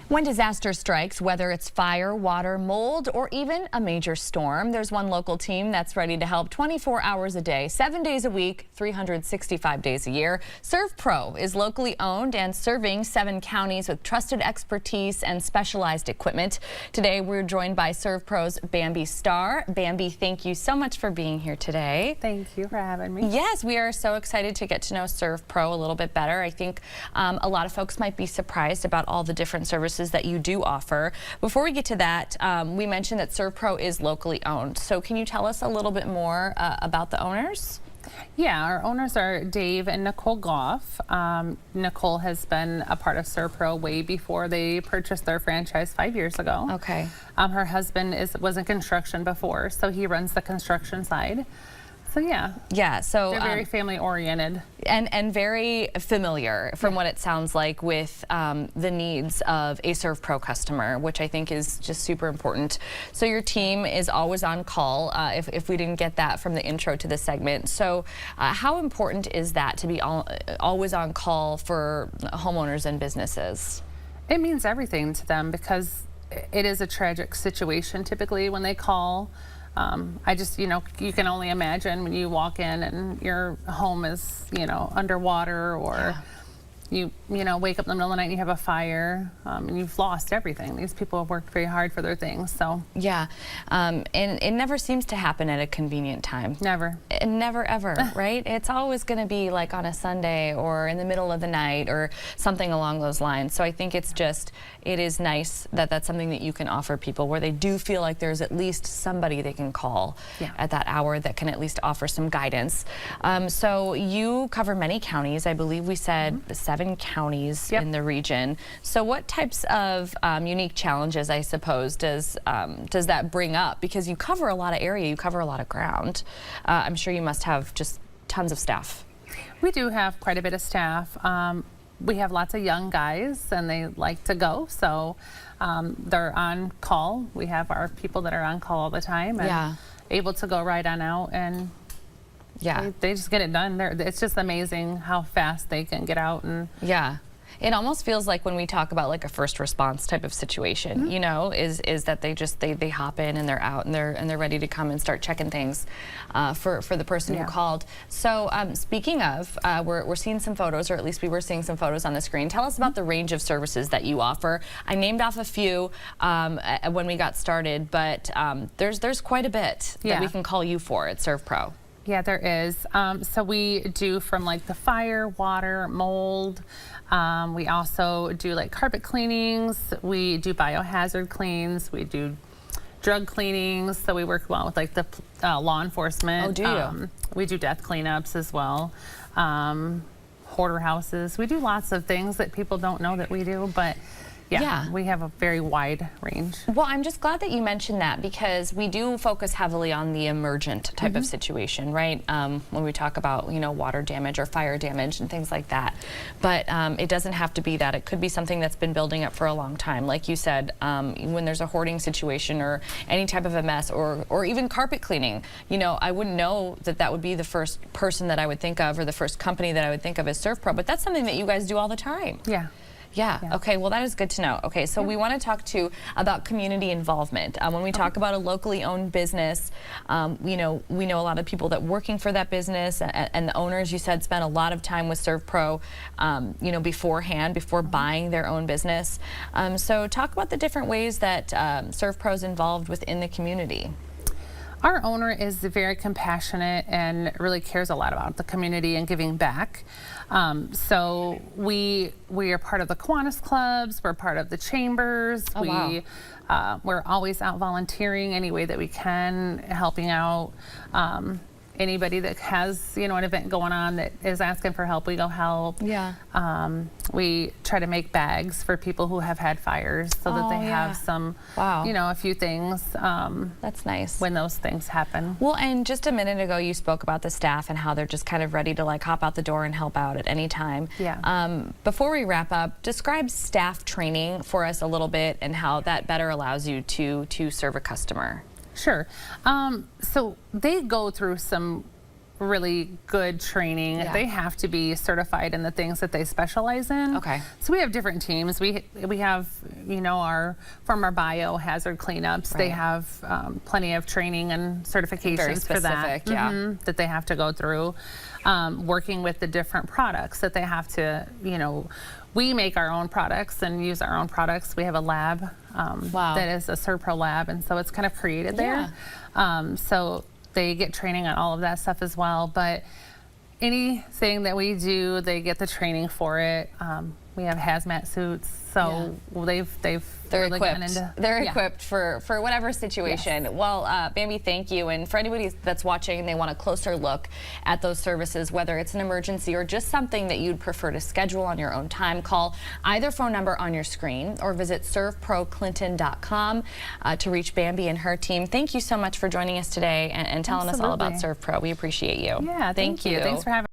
When disaster strikes, whether it's fire, water, mold, or even a major storm, there's one local team that's ready to help 24 hours a day, 7 days a week, 365 days a year. SERVPRO is locally owned and serving 7 counties with trusted expertise and specialized equipment. Today, we're joined by SERVPRO's Bambi Starr. Bambi, thank you so much for being here today. Thank you for having me. Yes, we are so excited to get to know SERVPRO a little bit better. I think a lot of folks might be surprised about all the different services that you do offer. Before we get to that, we mentioned that SERVPRO is locally owned. So can you tell us a little bit more about the owners? Yeah, our owners are Dave and Nicole Goff. Nicole has been a part of SERVPRO way before they purchased their franchise 5 years ago. Okay. Her husband was in construction before, so he runs the construction side. So yeah, so they're very family oriented and very familiar from what it sounds like with the needs of a SERVPRO customer, which I think is just super important. So your team is always on call, if we didn't get that from the intro to this segment. So how important is that to be always on call for homeowners and businesses? It means everything to them because it is a tragic situation typically when they call. You can only imagine when you walk in and your home is, underwater, or you wake up in the middle of the night and you have a fire, and you've lost everything. These people have worked very hard for their things, so. Yeah, and it never seems to happen at a convenient time. Never. Never ever, right? It's always going to be like on a Sunday or in the middle of the night or something along those lines. So I think it is nice that that's something that you can offer people where they do feel like there's at least somebody they can call at that hour that can at least offer some guidance. So you cover many counties. I believe we said 7 counties in the region. So what types of unique challenges, I suppose, does that bring up? Because you cover a lot of area, you cover a lot of ground. I'm sure you must have just tons of staff. We do have quite a bit of staff. We have lots of young guys and they like to go, so they're on call. We have our people that are on call all the time and able to go right on out, and they just get it done. It's just amazing how fast they can get out. And it almost feels like when we talk about like a first response type of situation, is that they hop in and they're out and they're ready to come and start checking things for the person who called. So speaking of, we're seeing some photos, or at least we were seeing some photos on the screen. Tell us about the range of services that you offer. I named off a few when we got started, but there's quite a bit that we can call you for at SERVPRO. Yeah, there is. So we do from like the fire, water, mold. We also do like carpet cleanings. We do biohazard cleans. We do drug cleanings. So we work well with like the law enforcement. Oh, do you? We do death cleanups as well. Hoarder houses. We do lots of things that people don't know that we do, but we have a very wide range. Well, I'm just glad that you mentioned that, because we do focus heavily on the emergent type of situation, right? When we talk about, water damage or fire damage and things like that. But it doesn't have to be that. It could be something that's been building up for a long time. Like you said, when there's a hoarding situation or any type of a mess, or even carpet cleaning, I wouldn't know that would be the first person that I would think of, or the first company that I would think of as SERVPRO, but that's something that you guys do all the time. Yeah. Okay, well, that is good to know. Okay, so we want to talk too about community involvement. When we talk about a locally owned business, we know a lot of people that working for that business, and the owners, you said, spent a lot of time with SERVPRO, beforehand, before buying their own business. So talk about the different ways that SERVPRO is involved within the community. Our owner is very compassionate and really cares a lot about the community and giving back. So we are part of the Kiwanis clubs. We're part of the chambers. We're always out volunteering any way that we can, helping out. Anybody that has, an event going on that is asking for help, we go help. We try to make bags for people who have had fires so that they have some, a few things. That's nice. When those things happen. Well, and just a minute ago, you spoke about the staff and how they're just kind of ready to like hop out the door and help out at any time. Before we wrap up, describe staff training for us a little bit and how that better allows you to serve a customer. Sure. So they go through some really good training. Yeah. They have to be certified in the things that they specialize in. Okay. So we have different teams. We have, you know, our biohazard cleanups. They have plenty of training and certifications for that. Yeah. That they have to go through. Working with the different products that they have to, you know, we make our own products and use our own products. We have a lab that is a SERVPRO lab, and so it's kind of created there. So they get training on all of that stuff as well. But anything that we do, they get the training for it. We have hazmat suits, so they're really equipped. They're equipped for whatever situation. Yes. Well, Bambi, thank you. And for anybody that's watching and they want a closer look at those services, whether it's an emergency or just something that you'd prefer to schedule on your own time, call either phone number on your screen or visit servproclinton.com to reach Bambi and her team. Thank you so much for joining us today and telling us all about SERVPRO. We appreciate you. Yeah, thank you. Thanks for having